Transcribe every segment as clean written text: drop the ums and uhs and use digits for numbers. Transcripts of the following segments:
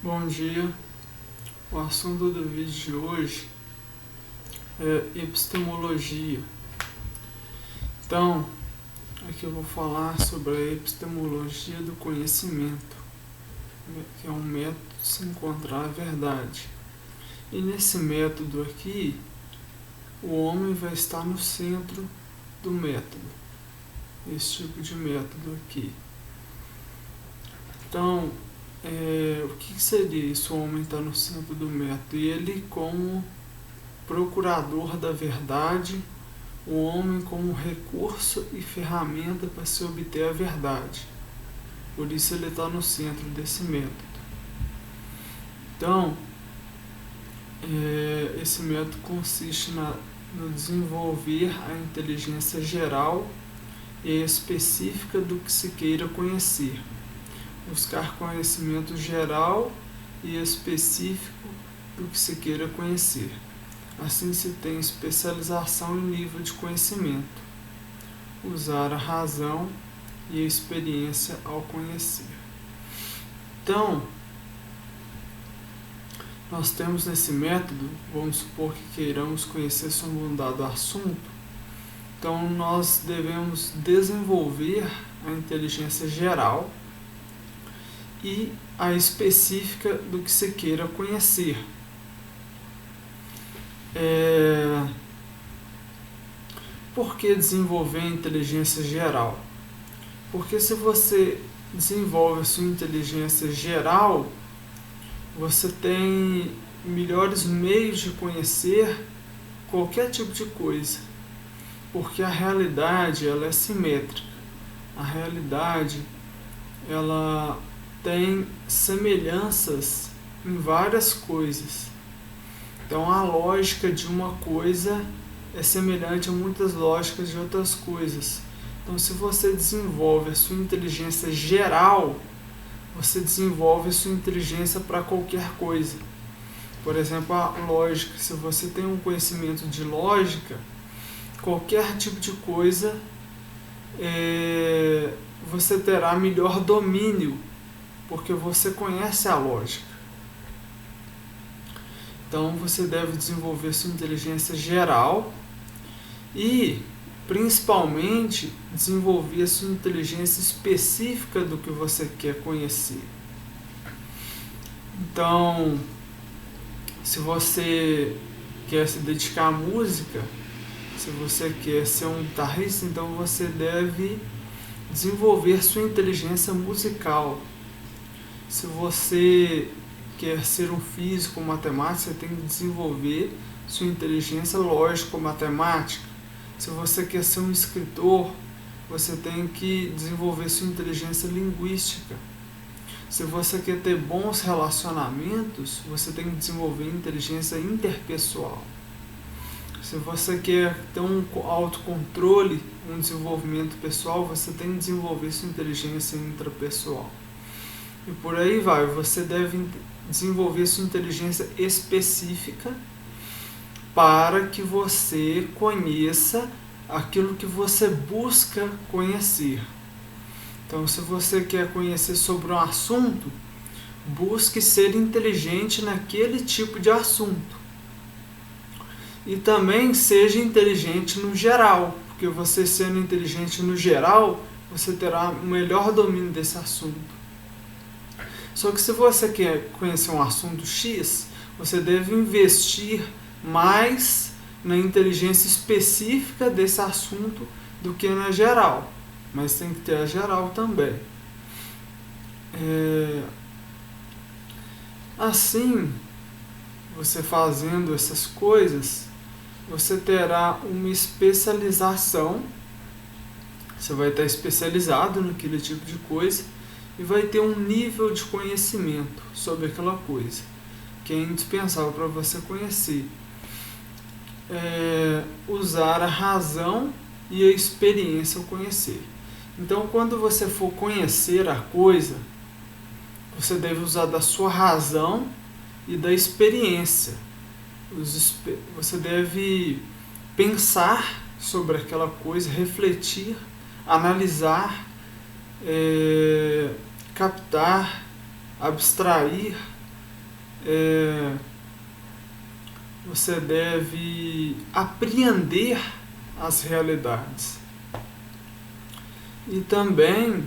Bom dia, o assunto do vídeo de hoje é epistemologia. Então, aqui eu vou falar sobre a epistemologia do conhecimento, que é um método de se encontrar a verdade. E nesse método aqui, o homem vai estar no centro do método, esse tipo de método aqui. Então, o que seria isso, o homem estar no centro do método? Ele como procurador da verdade, o homem como recurso e ferramenta para se obter a verdade. Por isso ele está no centro desse método. Então, esse método consiste no desenvolver a inteligência geral e específica do que se queira conhecer. Buscar conhecimento geral e específico do que se queira conhecer. Assim se tem especialização em nível de conhecimento. Usar a razão e a experiência ao conhecer. Então, nós temos nesse método, vamos supor que queiramos conhecer sobre um dado assunto, então nós devemos desenvolver a inteligência geral e a específica do que se queira conhecer. Por que desenvolver a inteligência geral? Porque se você desenvolve a sua inteligência geral, você tem melhores meios de conhecer qualquer tipo de coisa. Porque a realidade ela é simétrica. A realidade ela tem semelhanças em várias coisas. Então a lógica de uma coisa é semelhante a muitas lógicas de outras coisas. Então se você desenvolve a sua inteligência geral, você desenvolve a sua inteligência para qualquer coisa. Por exemplo, a lógica. Se você tem um conhecimento de lógica, qualquer tipo de coisa você terá melhor domínio, porque você conhece a lógica. Então você deve desenvolver sua inteligência geral e, principalmente, desenvolver sua inteligência específica do que você quer conhecer. Então, se você quer se dedicar à música, se você quer ser um guitarrista, então você deve desenvolver sua inteligência musical. Se você quer ser um físico ou matemático, você tem que desenvolver sua inteligência lógico-matemática. Se você quer ser um escritor, você tem que desenvolver sua inteligência linguística. Se você quer ter bons relacionamentos, você tem que desenvolver inteligência interpessoal. Se você quer ter um autocontrole, um desenvolvimento pessoal, você tem que desenvolver sua inteligência intrapessoal. E por aí vai, você deve desenvolver sua inteligência específica para que você conheça aquilo que você busca conhecer. Então, se você quer conhecer sobre um assunto, busque ser inteligente naquele tipo de assunto. E também seja inteligente no geral, porque você sendo inteligente no geral, você terá o melhor domínio desse assunto. Só que se você quer conhecer um assunto X, você deve investir mais na inteligência específica desse assunto do que na geral. Mas tem que ter a geral também. Assim, você fazendo essas coisas, você terá uma especialização. Você vai estar especializado naquele tipo de coisa e vai ter um nível de conhecimento sobre aquela coisa, que é indispensável para você conhecer. Usar a razão e a experiência ao conhecer. Então, quando você for conhecer a coisa, você deve usar da sua razão e da experiência. Você deve pensar sobre aquela coisa, refletir, analisar, captar, abstrair você deve apreender as realidades. E também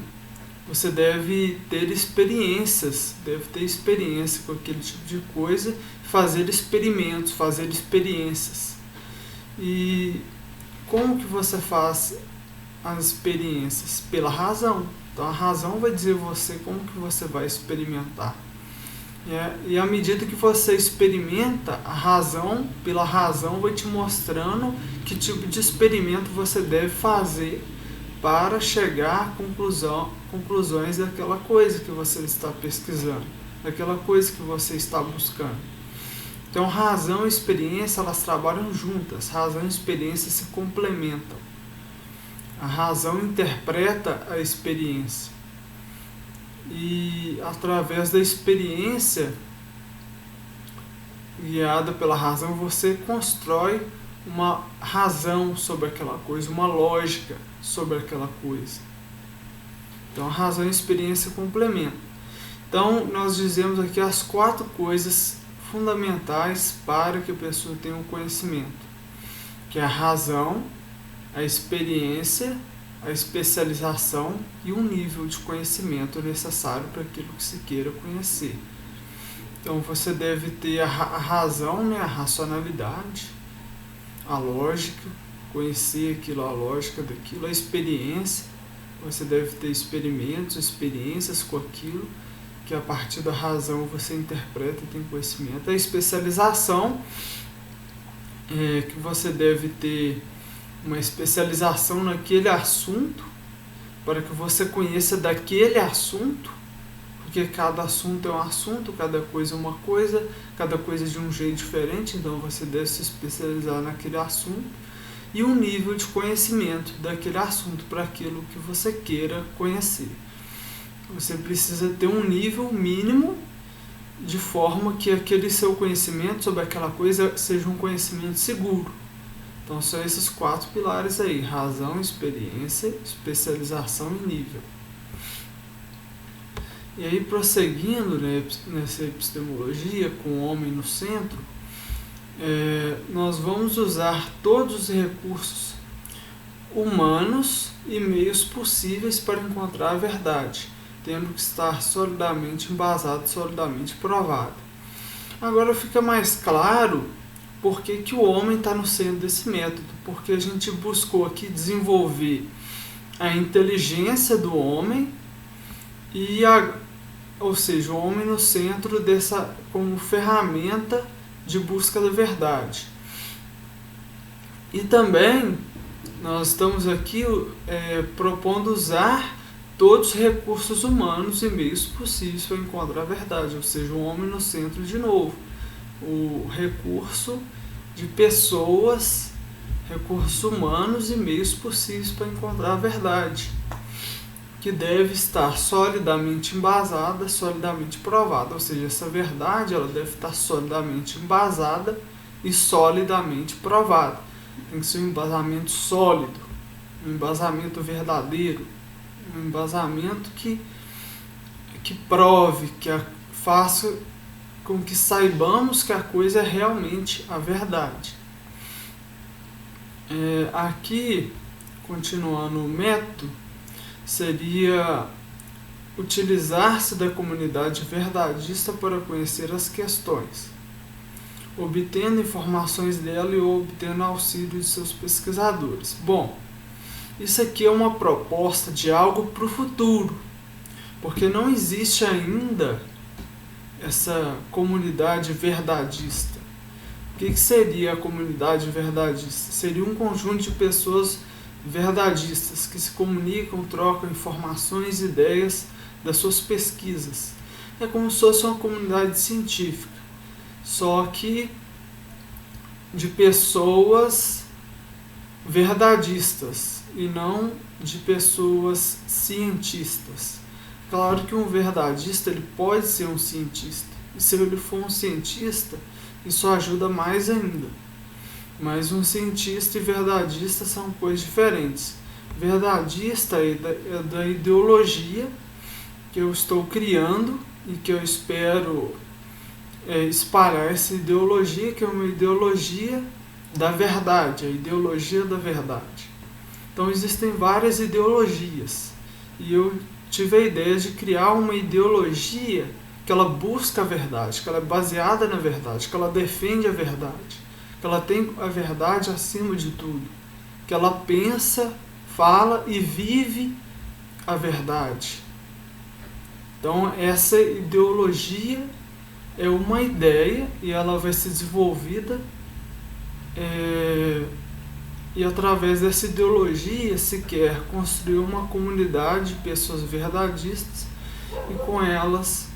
você deve ter experiências, deve ter experiência com aquele tipo de coisa, fazer experimentos, fazer experiências. E como que você faz as experiências? Pela razão. Então a razão vai dizer a você como que você vai experimentar. E à medida que você experimenta, pela razão vai te mostrando que tipo de experimento você deve fazer para chegar a conclusões daquela coisa que você está pesquisando, daquela coisa que você está buscando. Então, razão e experiência, elas trabalham juntas. Razão e experiência se complementam. A razão interpreta a experiência. E através da experiência, guiada pela razão, você constrói uma razão sobre aquela coisa, uma lógica sobre aquela coisa. Então a razão e a experiência complementam. Então nós dizemos aqui as 4 coisas fundamentais para que a pessoa tenha um conhecimento, que é a razão, a experiência, a especialização e um nível de conhecimento necessário para aquilo que se queira conhecer. Então você deve ter a razão, né, a racionalidade, a lógica, conhecer aquilo, a lógica daquilo, a experiência, você deve ter experimentos, experiências com aquilo, que a partir da razão você interpreta e tem conhecimento. A especialização, que você deve ter uma especialização naquele assunto, para que você conheça daquele assunto, porque cada assunto é um assunto, cada coisa é uma coisa, cada coisa é de um jeito diferente, então você deve se especializar naquele assunto, e um nível de conhecimento daquele assunto para aquilo que você queira conhecer. Você precisa ter um nível mínimo de forma que aquele seu conhecimento sobre aquela coisa seja um conhecimento seguro. Então são esses 4 pilares aí: razão, experiência, especialização e nível. E aí, prosseguindo, né, nessa epistemologia com o homem no centro, nós vamos usar todos os recursos humanos e meios possíveis para encontrar a verdade, tendo que estar solidamente embasado, solidamente provado. Agora fica mais claro por que o homem está no centro desse método, porque a gente buscou aqui desenvolver a inteligência do homem, ou seja, o homem no centro como ferramenta de busca da verdade. E também nós estamos aqui propondo usar todos os recursos humanos e meios possíveis para encontrar a verdade, ou seja, o homem no centro de novo. O recurso de pessoas, recursos humanos e meios possíveis para encontrar a verdade, que deve estar solidamente embasada, solidamente provada, ou seja, essa verdade ela deve estar solidamente embasada e solidamente provada. Tem que ser um embasamento sólido, um embasamento verdadeiro, um embasamento que prove, que faça com que saibamos que a coisa é realmente a verdade. Aqui, continuando o método, seria utilizar-se da comunidade verdadista para conhecer as questões, obtendo informações dela e obtendo auxílio de seus pesquisadores. Bom, isso aqui é uma proposta de algo para o futuro, porque não existe ainda essa comunidade verdadista. O que seria a comunidade verdadista? Seria um conjunto de pessoas verdadistas que se comunicam, trocam informações e ideias das suas pesquisas. É como se fosse uma comunidade científica, só que de pessoas verdadistas e não de pessoas cientistas. Claro que um verdadista ele pode ser um cientista, e se ele for um cientista, isso ajuda mais ainda. Mas um cientista e verdadista são coisas diferentes. Verdadista é da ideologia que eu estou criando e que eu espero espalhar essa ideologia, que é uma ideologia da verdade, a ideologia da verdade. Então existem várias ideologias, e eu tive a ideia de criar uma ideologia que ela busca a verdade, que ela é baseada na verdade, que ela defende a verdade, que ela tem a verdade acima de tudo, que ela pensa, fala e vive a verdade. Então essa ideologia é uma ideia e ela vai ser desenvolvida e através dessa ideologia se quer construir uma comunidade de pessoas verdadistas, e com elas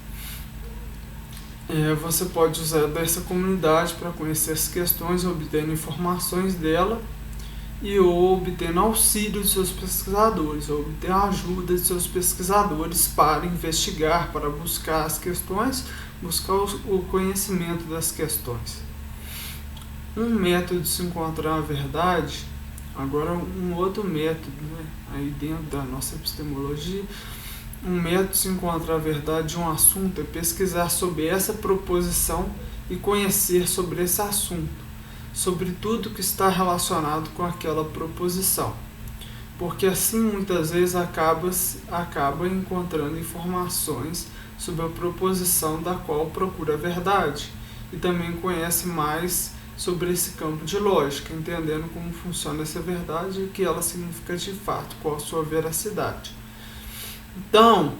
você pode usar dessa comunidade para conhecer as questões, obtendo informações dela ou obtendo auxílio de seus pesquisadores, ou obter a ajuda de seus pesquisadores para investigar, para buscar as questões, buscar o conhecimento das questões. Um método de se encontrar a verdade, agora um outro método, né, aí dentro da nossa epistemologia, um método de se encontrar a verdade de um assunto é pesquisar sobre essa proposição e conhecer sobre esse assunto, sobre tudo que está relacionado com aquela proposição, porque assim muitas vezes acaba encontrando informações sobre a proposição da qual procura a verdade, e também conhece mais sobre esse campo de lógica, entendendo como funciona essa verdade e o que ela significa de fato, qual a sua veracidade. Então,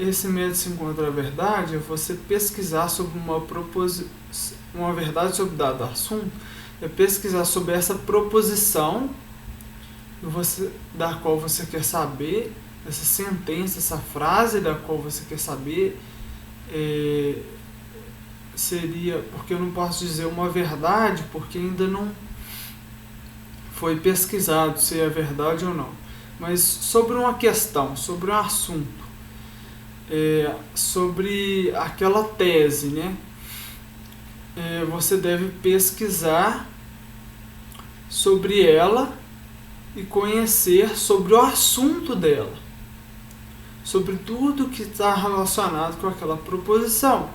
esse método de se encontrar a verdade é você pesquisar sobre uma verdade sobre dado assunto, é pesquisar sobre essa proposição da qual você quer saber, essa sentença, essa frase da qual você quer saber, seria, porque eu não posso dizer uma verdade, porque ainda não foi pesquisado se é verdade ou não, mas sobre uma questão, sobre um assunto, sobre aquela tese, né? Você deve pesquisar sobre ela e conhecer sobre o assunto dela, sobre tudo que está relacionado com aquela proposição.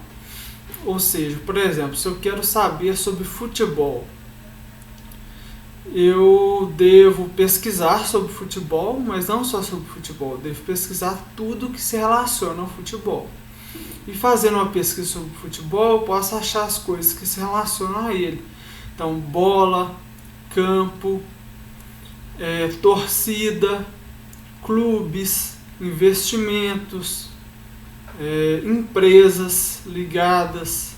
Ou seja, por exemplo, se eu quero saber sobre futebol, eu devo pesquisar sobre futebol, mas não só sobre futebol, eu devo pesquisar tudo que se relaciona ao futebol. E fazendo uma pesquisa sobre futebol, eu posso achar as coisas que se relacionam a ele. Então, bola, campo, torcida, clubes, investimentos, empresas ligadas,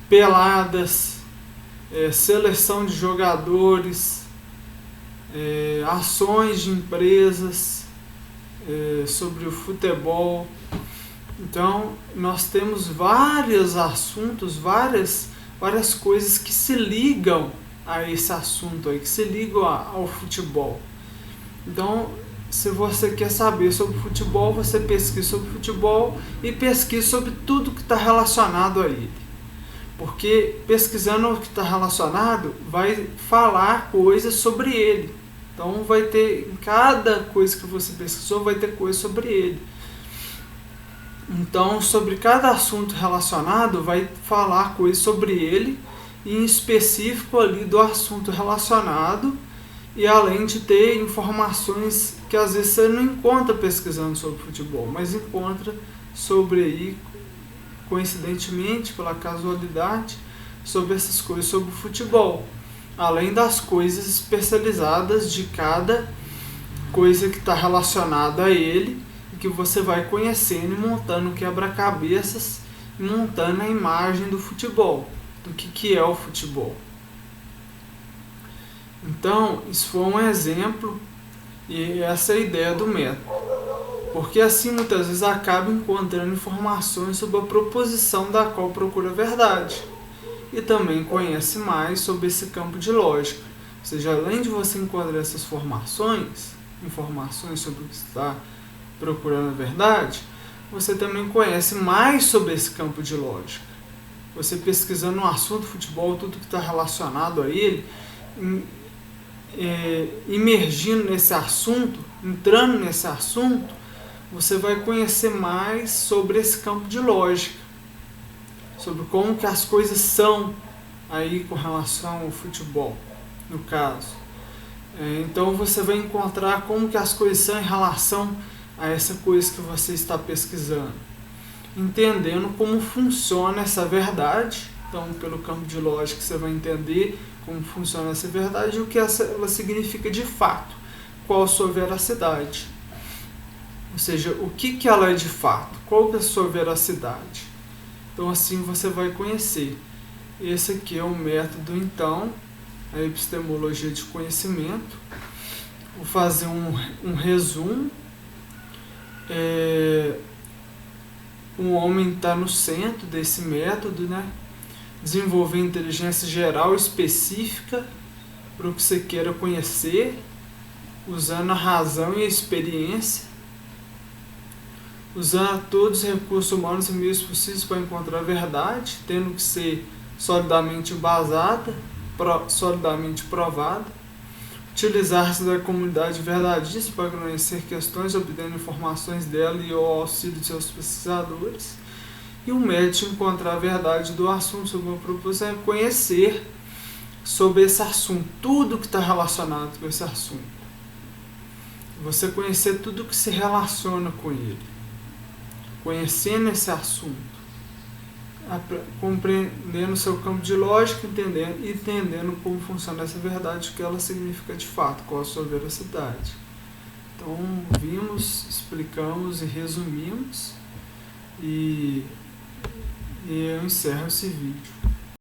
peladas, seleção de jogadores, ações de empresas, sobre o futebol. Então nós temos vários assuntos, várias coisas que se ligam a esse assunto aí, que se ligam ao futebol. Então, se você quer saber sobre futebol, você pesquisa sobre futebol e pesquisa sobre tudo que está relacionado a ele. Porque pesquisando o que está relacionado, vai falar coisas sobre ele. Então vai ter, em cada coisa que você pesquisou, vai ter coisa sobre ele. Então, sobre cada assunto relacionado, vai falar coisas sobre ele, e em específico ali do assunto relacionado, e além de ter informações que às vezes você não encontra pesquisando sobre futebol, mas encontra sobre aí, coincidentemente, pela casualidade, sobre essas coisas sobre o futebol, além das coisas especializadas de cada coisa que está relacionada a ele, e que você vai conhecendo e montando quebra-cabeças, e montando a imagem do futebol, do que é o futebol. Então, isso foi um exemplo, e essa é a ideia do método. Porque assim muitas vezes acaba encontrando informações sobre a proposição da qual procura a verdade. E também conhece mais sobre esse campo de lógica. Ou seja, além de você encontrar essas informações sobre o que está procurando a verdade, você também conhece mais sobre esse campo de lógica. Você pesquisando um assunto futebol, tudo que está relacionado a ele, imergindo nesse assunto, entrando nesse assunto, você vai conhecer mais sobre esse campo de lógica, sobre como que as coisas são aí com relação ao futebol, no caso. Então você vai encontrar como que as coisas são em relação a essa coisa que você está pesquisando, entendendo como funciona essa verdade. Então, pelo campo de lógica, você vai entender como funciona essa verdade e o que ela significa de fato, qual a sua veracidade. Ou seja, o que ela é de fato, qual que é a sua veracidade. Então, assim você vai conhecer. Esse aqui é o método, então, a epistemologia de conhecimento. Vou fazer um resumo. O homem está no centro desse método, né? Desenvolver inteligência geral específica para o que você queira conhecer, usando a razão e a experiência, usando todos os recursos humanos e meios possíveis para encontrar a verdade, tendo que ser solidamente embasada, solidamente provada, utilizar-se da comunidade verdadeira para conhecer questões, obtendo informações dela e ao auxílio de seus pesquisadores. E o médico encontrar a verdade do assunto sobre uma proposição é conhecer sobre esse assunto, tudo que está relacionado com esse assunto. Você conhecer tudo que se relaciona com ele. Conhecendo esse assunto, compreendendo o seu campo de lógica, entendendo como funciona essa verdade, o que ela significa de fato, qual a sua veracidade. Então, vimos, explicamos e resumimos, e eu encerro esse vídeo.